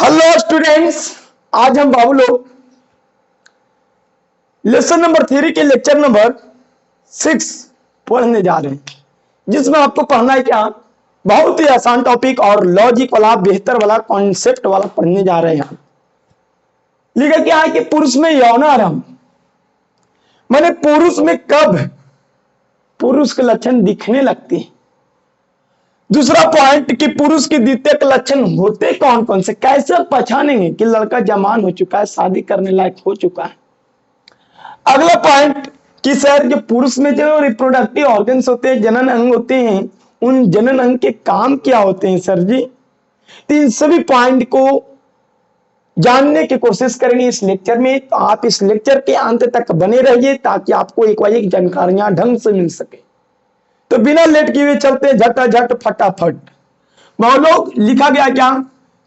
Hello students, आज हम बाबू लोग लेसन नंबर 3 के लेक्चर नंबर 6 पढ़ने जा रहे हैं, जिसमें आपको पढ़ना है क्या, बहुत ही आसान टॉपिक और लॉजिक वाला बेहतर वाला कॉन्सेप्ट वाला पढ़ने जा रहे हैं। लिखा क्या है कि पुरुष में यौनारंभ माने पुरुष में कब पुरुष के लक्षण दिखने लगते हैं। दूसरा पॉइंट कि पुरुष के द्वितीयक लक्षण होते कौन कौन से, कैसे पहचानेंगे कि लड़का जवान हो चुका है, शादी करने लायक हो चुका है। अगला पॉइंट कि सर जो पुरुष में जो रिप्रोडक्टिव ऑर्गन्स होते हैं, जनन अंग होते हैं, उन जनन अंग के काम क्या होते हैं सर जी। तो इन सभी पॉइंट को जानने की कोशिश करेंगे इस लेक्चर में। तो आप इस लेक्चर के अंत तक बने रहिए ताकि आपको एक बार एक जानकारियां ढंग से मिल सके। तो बिना लेट किए चलते झटाझट फटाफट। बहुत लोग लिखा गया क्या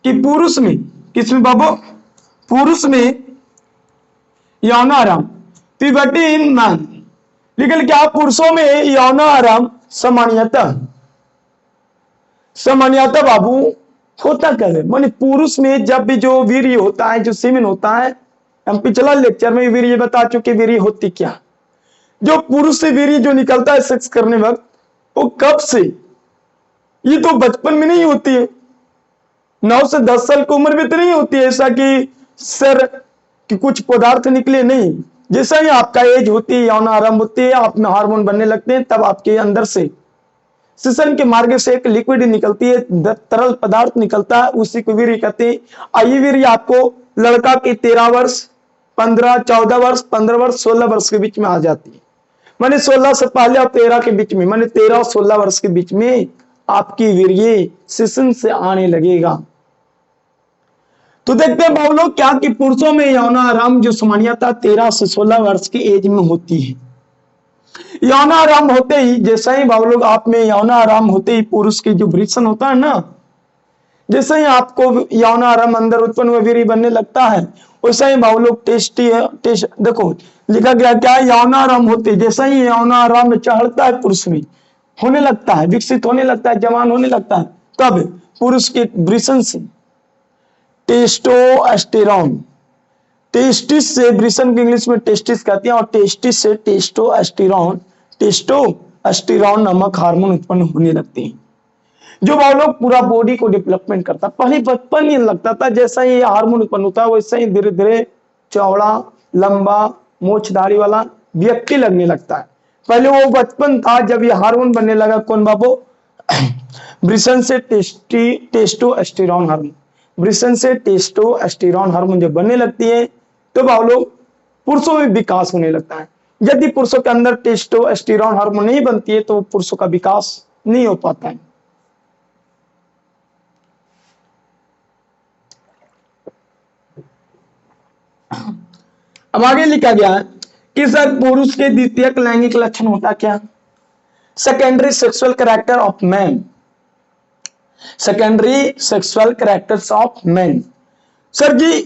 कि पुरुष में, किसमें बाबू, पुरुष में यौनारंभ प्यूबर्टी इन मैन। लेकिन क्या पुरुषों में यौनारंभ सामान्यतः बाबू होता कब है, माने पुरुष में जब भी जो वीर्य होता है, जो सीमेन होता है, हम पिछला लेक्चर में वीर्य बता चुके वीर्य होती क्या। जो पुरुष से वीर्य जो निकलता है सेक्स करने वक्त, वो कब से, ये तो बचपन में नहीं होती है, 9 से 10 साल की उम्र में तो नहीं होती है ऐसा कि सर कि कुछ पदार्थ निकले, नहीं। जैसा ही आपका एज होती है, यौन आरंभ होती है, आप में हार्मोन बनने लगते हैं, तब आपके अंदर से श्वसन के मार्ग से एक लिक्विड निकलती है, तरल पदार्थ निकलता है, उसी को वीर्य कहते हैं। ये वीर्य आपको लड़का के 13 वर्ष, 15, 14 वर्ष, 15 वर्ष, 16 वर्ष के बीच में आ जाती है। माने 16 से पहले और 13 के बीच में, माने 13 और 16 वर्ष के बीच में आपकी वीर्य श्वसन से आने लगेगा। तो देखते हैं बाबू लोग क्या कि पुरुषों में यौनारंभ जो सामान्यतः 13 से 16 वर्ष की एज में होती है। यौनारंभ होते ही, जैसा ही बाबू लोग आप में यौनारंभ होते ही पुरुष की जो वृषण होता है ना, जैसे ही आपको यौनारंभ अंदर उत्पन्न हुए वीर्य बनने लगता है, वैसे ही बाबू लोग टेस्ट देखो लिखा गया क्या, यौनारंभ होते जैसे ही यौनारंभ चढ़ता है पुरुष में, होने लगता है, विकसित होने लगता है, जवान होने लगता है, तब पुरुष के वृषण से टेस्टोस्टेरोन, टेस्टिस से, वृषण की इंग्लिश में टेस्टिस कहते हैं, और टेस्टिस से टेस्टोस्टेरोन नामक हार्मोन उत्पन्न होने लगते हैं, जो वो लोग पूरा बॉडी को डेवलपमेंट करता है। पहले बचपन ही लगता था, जैसा ही हार्मोन उत्पन्न होता है वैसे ही धीरे धीरे चौड़ा, लंबा, मोछधारी वाला व्यक्ति लगने लगता है। पहले वो बचपन था जब ये हार्मोन बनने लगा, कौन बाबू, वृषण से टेस्टोस्टेरोन हार्मोन, वृषण से टेस्टोस्टेरोन हार्मोन जब बनने लगती है तो बाबू लोग पुरुषों में विकास होने लगता है। यदि पुरुषों के अंदर टेस्टोस्टेरोन हार्मोन नहीं बनती है तो पुरुषों का विकास नहीं हो पाता है। अब आगे लिखा गया है कि सर पुरुष के द्वितीयक लैंगिक लक्षण होता क्या, secondary sexual character of man, secondary sexual characters of man. Sir ji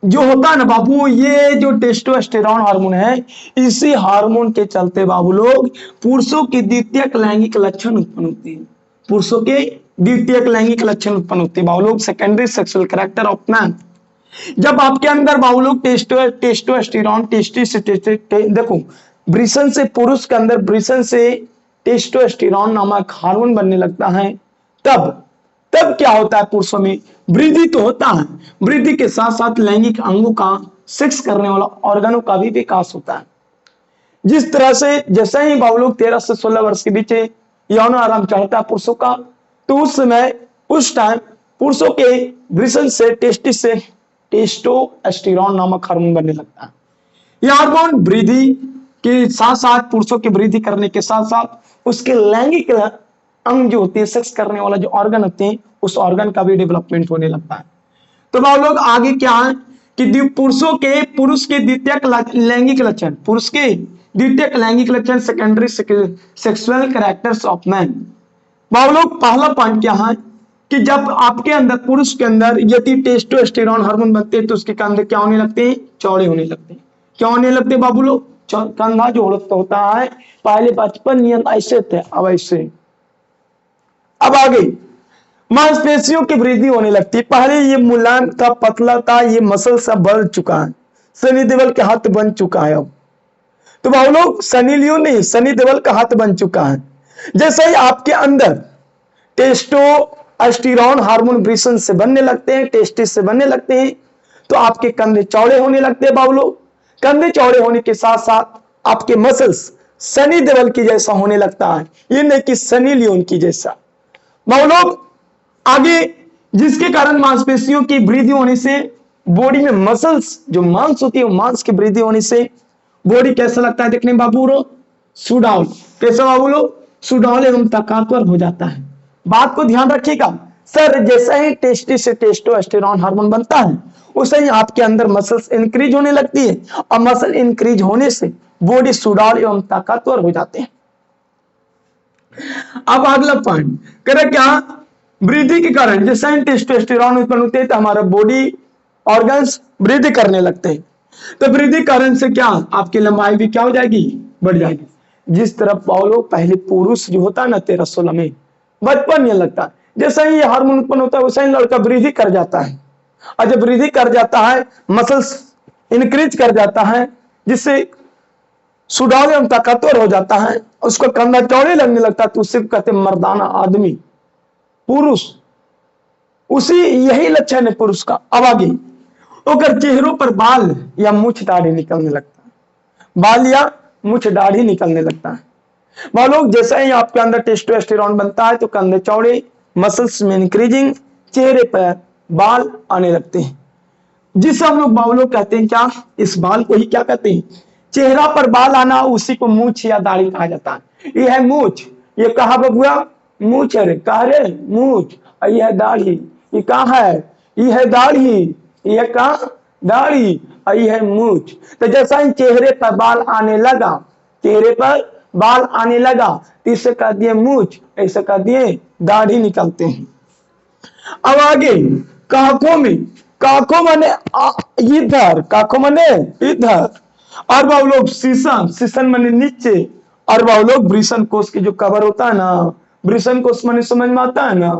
जो होता है ना बाबू, ये जो टेस्टोस्टेरोन हार्मोन है, इसी हार्मोन के चलते बाबू लोग पुरुषों की द्वितीयक लैंगिक लक्षण उत्पन्न होते हैं, पुरुषों के द्वितीयक लैंगिक लक्षण उत्पन्न होते हैं बाबू लोग, secondary sexual character of man. जब आपके अंदर बाबू लोग टेस्टोस्टेरोन देखो, वृषण से पुरुष के अंदर वृषण से टेस्टोस्टेरोन नामक हार्मोन बनने लगता है, तब क्या होता है, पुरुषों में वृद्धि तो होता है, वृद्धि के साथ साथ लैंगिक अंगों का, सेक्स करने वाला ऑर्गनों का भी विकास होता है। जिस तरह से जैसे ही बाबू लोग 13 से 16 वर्ष के बीच यौनारंभ चढ़ता है पुरुषों का, तो उस समय उस टाइम पुरुषों के वृषण से टेस्टिस से टेस्टोस्टेरोन नामक हार्मोन बनने लगता है। यह हार्मोन वृद्धि के साथ साथ, पुरुषों की वृद्धि करने के साथ साथ उसके लैंगिक अंग जो होते हैं, सेक्स करने वाला जो ऑर्गन होते हैं, उस ऑर्गन का भी डेवलपमेंट होने लगता है। तो बाबू लोग आगे क्या है कि पुरुष के द्वितीयक लैंगिक लक्षण, पुरुष के द्वितीयक लैंगिक लक्षण, secondary sexual characters of man. बाबू लोग पहला पॉइंट क्या है कि जब आपके अंदर, पुरुष के अंदर यदि टेस्टोस्टेरोन हार्मोन बनते हैं तो उसके कंधे क्या होने लगते हैं, चौड़े होने लगते हैं। क्या होने लगते हैं बाबू लोग, कंधा जो होता है, पहले बचपन नियम ऐसे थे, अब ऐसे। अब आगे मांसपेशियों की वृद्धि होने लगती है। पहले ये मुलायम था, पतला था, ये मसल सा बढ़ चुका है, सनी देओल के हाथ बन चुका है अब। तो वो लोग सनी लियोन नहीं, सनी देओल का हाथ बन चुका है। जैसे ही आपके अंदर टेस्टोस्टेरोन हार्मोन ब्रिसन से बनने लगते हैं, टेस्टिस से बनने लगते हैं, तो आपके कंधे चौड़े होने लगते हैं बाबू लोग। कंधे चौड़े होने के साथ साथ आपके मसल्स सनी देओल की जैसा होने लगता है, ये नहीं कि सनी लियोन की जैसा। बाबू लोग आगे, जिसके कारण मांसपेशियों की वृद्धि होने से बॉडी में मसल्स जो मांस होती है, मांस की वृद्धि होने से बॉडी कैसा लगता है देखने बाबू रो, सुडौल। कैसा बाबू लो, सुडौल एवं ताकतवर हो जाता है। बात को ध्यान रखिएगा सर, जैसा ही टेस्टिस से टेस्टोस्टेरोन हार्मोन बनता है, उसे ही आपके अंदर मसल्स इंक्रीज होने लगती है, और मसल इंक्रीज होने से बॉडी सुडौल एवं ताकतवर हो जाते हैं। अब अगला पॉइंट करे क्या, वृद्धि के कारण जैसे ही टेस्टोस्टेरोन उत्पन्न होते हैं तो हमारा बॉडी ऑर्गन्स वृद्धि करने लगते हैं। तो वृद्धि कारण से क्या, आपकी लंबाई भी क्या हो जाएगी, बढ़ जाएगी। जिस तरफ पाओ पहले पुरुष जो होता है ना 13-16 में बचपन ये लगता है, जैसे ही ये हार्मोन उत्पन्न होता है वैसे ही लड़का वृद्धि कर जाता है, और जब वृद्धि कर जाता है मसल्स इंक्रीज कर जाता है, जिससे सुडौल एवं ताकतवर हो जाता है, उसको कंधा चौड़े लगने लगता है, तो उससे कहते मर्दाना आदमी, पुरुष। उसी यही लक्षण है पुरुष का। अब आगे, अगर चेहरों पर बाल या मुछ दाढ़ी निकलने लगता है, बाल या मुछ दाढ़ी निकलने लगता है, मालूम जैसे ही आपके अंदर टेस्टोस्टेरोन बनता है तो कंधे चौड़े, मसल्स में इंक्रीजिंग, चेहरे पर बाल आने लगते हैं, जिसे हम लोग बाल कहते हैं। क्या, इस बाल को ही क्या कहते हैं, चेहरा पर बाल आना, उसी को मूछ या दाढ़ी कहा जाता है। ये है मूछ, ये कहा बबुआ, मूछ है रे, कहा रे मूछ, और यह है दाढ़ी, ये कहा है, ये है दाढ़ी, यह कहा दाढ़ी, और यह है मूछ। तो जैसा ही चेहरे पर बाल आने लगा, चेहरे पर बाल आने लगा, तो इसे कह दिए मूछ, ऐसे कह दिए दाढ़ी निकलते हैं। अब आगे, काकों में, काकों माने इधर, काकों माने इधर, और वह लोग सीसन, सीसन माने नीचे, और वह लोग वृषण कोष की जो कवर होता है ना, वृषण कोष माने समझ में आता है ना,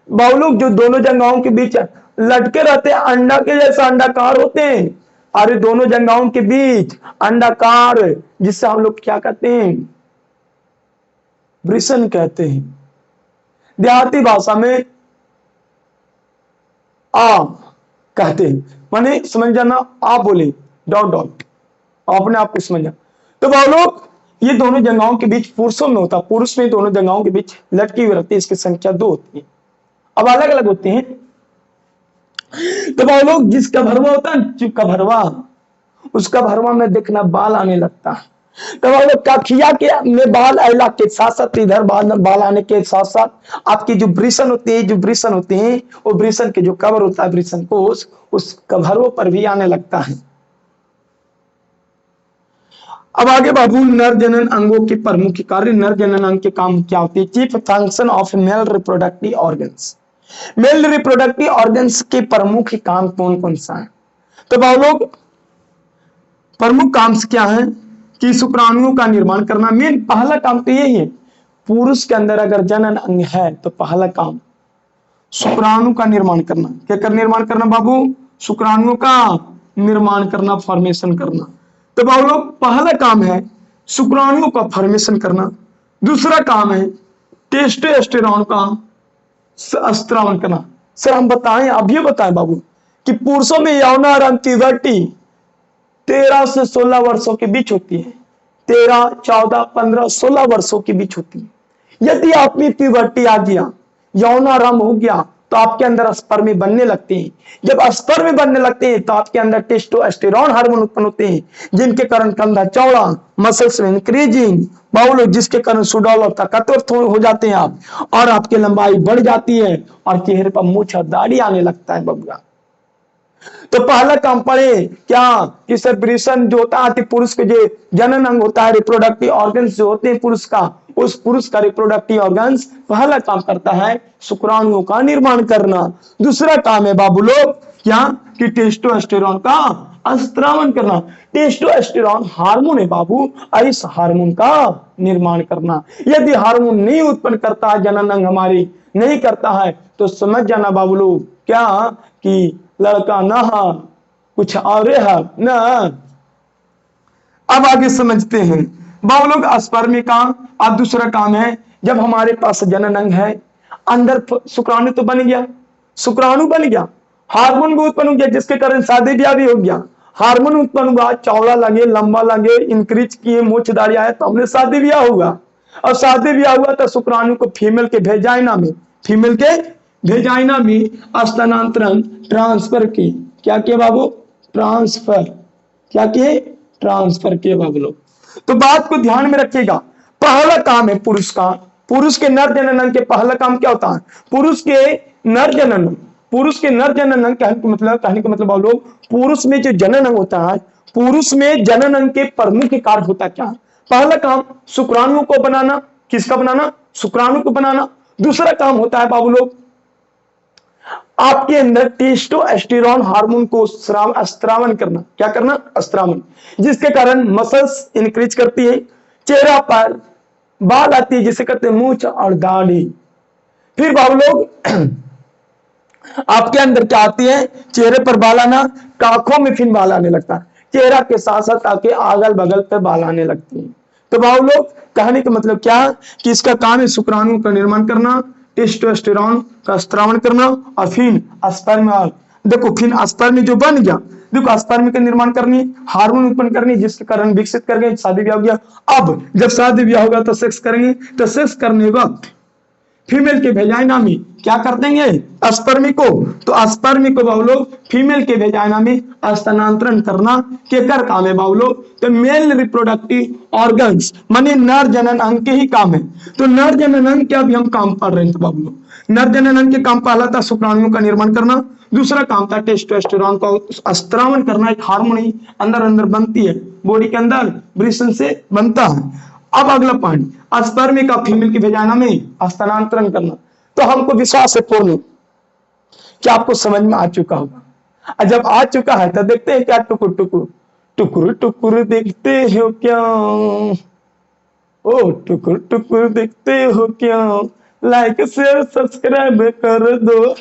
वह लोग जो दोनों जंघाओं के बीच लटके रहते हैं, अंडा के जैसा अंडाकार होते हैं, और दोनों जंघाओं के बीच अंडाकार, जिससे हम लोग क्या कहते हैं, वृषण कहते हैं। देहाती भाषा में आ कहते हैं, माने समझ जाना, आप बोले डॉट डॉट, अपने आप को समझा। तो वह लोग ये दोनों जंघाओं के बीच पुरुषों में होता, पुरुष में दोनों जंघाओं के बीच लटकी हुई रहती है, इसकी संख्या 2 होती है, अब अलग अलग होते हैं। तो वह लोग जिसका भरवा होता है, जिसका भरवा, उसका भरवा में देखना बाल आने लगता है। तो वह लोग काखिया के में बाल अला के साथ साथ, इधर बाल आने के साथ साथ आपकी जो वृषण होती है, जो वृषण होते हैं, वो वृषण के जो कवर होता है वृषण कोष, उस कवरों पर भी आने लगता है। अब आगे बाबू, नर जनन अंगों के प्रमुख कार्य। नर जनन अंग के काम क्या होते हैं, chief function of male reproductive organs. Male reproductive organs के प्रमुख काम कौन कौन सा है, तो बाबू लोग प्रमुख काम क्या है कि शुक्राणुओं का निर्माण करना। मेन पहला काम तो यही है, पुरुष के अंदर अगर जनन अंग है तो पहला काम शुक्राणु का निर्माण करना। क्या कर निर्माण करना बाबू, शुक्राणुओं का निर्माण करना, फॉर्मेशन करना। तो बाबू लोग पहला काम है शुक्राणुओं का फॉर्मेशन करना, दूसरा काम है टेस्टोस्टेरोन का स्त्रावन करना। सर हम बताएं, अभी बताएं बाबू कि पुरुषों में यौनारंभ प्यूबर्टी 13 से 16 वर्षों के बीच होती है, 13, 14, 15, 16 वर्षों के बीच होती है। यदि आप में प्यूबर्टी आ गया, यौनारंभ हो गया, तो आपके अंदर स्पर्मी बनने लगते हैं। जब स्पर्मी बनने लगते हैं तो आपके अंदर टेस्टोस्टेरोन हार्मोन उत्पन्न होते हैं, जिनके कारण कंधा चौड़ा, मसल्स में इंक्रीजिंग, बाउल, जिसके कारण सुडौल और ताकतवर हो जाते हैं आप, और आपकी लंबाई बढ़ जाती है, और चेहरे पर मूछ और दाढ़ी आने लगता है बबुआ। तो पहला काम पड़े क्या कि सर वृषण जो होता है, पुरुष के जो जनन अंग होता है, रिप्रोडक्टिव ऑर्गन्स जो होते हैं पुरुष का, उस पुरुष का रिप्रोडक्टिव ऑर्गन्स पहला काम करता है शुक्राणुओं का निर्माण करना। दूसरा काम है बाबू लोग क्या कि टेस्टोस्टेरोन का स्त्रावन करना। टेस्टोस्टेरोन हार्मोन है बाबू, इस हार्मोन का निर्माण करना। यदि हार्मोन नहीं उत्पन्न करता है जनन अंग हमारी नहीं करता है तो समझ जाना बाबू लोग क्या कि लड़का ना कुछ और है ना। अब आगे समझते हैं बाबू लोग स्पर्मी काम। अब दूसरा काम है जब हमारे पास जनन अंग है, अंदर शुक्राणु तो बन गया, शुक्राणु बन गया, हार्मोन भी उत्पन्न हो गया जिसके कारण शादी ब्याह भी हो गया। हार्मोन उत्पन्न हुआ, चौड़ा लगे, लंबा लगे, इंक्रीज किए, मोछदारी आए तो हमने शादी ब्याह हुआ। और शादी ब्याह हुआ तो शुक्राणु को फीमेल के भेजाइना में, फीमेल के भेजाइना में स्थानांतरण ट्रांसफर की। क्या किया बाबू? ट्रांसफर। क्या किए? ट्रांसफर किए बाबू लोग। तो बात को ध्यान में रखिएगा। पहला काम है पुरुष का, पुरुष के नर जनन के पहला काम क्या होता है? पुरुष के नर जनन, पुरुष के नर जनन कहने का मतलब बाबू लोग, पुरुष में जो जनन अंग होता है, पुरुष में जनन अंग के प्रमुख कार्य होता क्या? पहला काम शुक्राणु को बनाना। किसका बनाना? शुक्राणु को बनाना। दूसरा काम होता है बाबू लोग आपके अंदर टेस्टोस्टेरोन हार्मोन को स्त्रावन करना। क्या करना? स्त्रावन, जिसके कारण मसल्स इंक्रीज करती है, चेहरा पर बाल आती है जिसे कहते हैं मूंछ और दाढ़ी। फिर बाबू लोग आपके अंदर क्या आती है? चेहरे पर बाल आना, काखों में फिर बाल आने लगता है, चेहरा के साथ साथ आके अगल बगल पे बाल आने लगती है। तो बाबू लोग कहने का मतलब क्या कि इसका काम है शुक्राणु का निर्माण करना, टेस्टोस्टेरोन का स्त्रावन करना और फिर स्पर्म। देखो फिर स्पर्म जो बन गया, देखो स्पर्म का निर्माण करनी, हार्मोन उत्पन्न करनी जिसके कारण विकसित कर गए, शादी ब्याह हो गया। अब जब शादी ब्याह होगा तो सेक्स करेंगे, तो सेक्स करने वक्त फीमेल के वेजाइना में क्या कर देंगे? स्पर्मी को। तो स्पर्मी को बाबू लोग फीमेल के वेजाइना में स्थानांतरण करना के कर काम है बाबू लोग। तो मेल रिप्रोडक्टिव ऑर्गन्स माने नर जनन अंग के ही काम है। तो नर जनन अंग क्या भी हम काम पढ़ रहे हैं। तो बाबू लोग नर जनन अंग के काम पहला था शुक्राणुओं का निर्माण करना, दूसरा काम था टेस्टोस्टेरोन का स्त्रावन करना। एक हार्मोन ही अंदर अंदर बनती है, बॉडी के अंदर वृषण से बनता है। अब अगला पॉइंट स्पर्मी का फीमेल की वेजाइना में स्थानांतरण करना। तो हमको विश्वास है पूर्ण कि आपको समझ में आ चुका होगा, और जब आ चुका है तो देखते हैं क्या टुकुर टुकुर टुकुर टुकुर देखते हो क्या, ओ टुकुर टुकुर देखते हो क्या, लाइक शेयर सब्सक्राइब कर दो।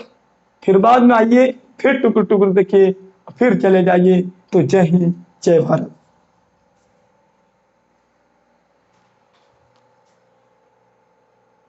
फिर बाद में आइए फिर टुकुर टुकुर देखिए, फिर चले जाइए। तो जय हिंद, जय भारत।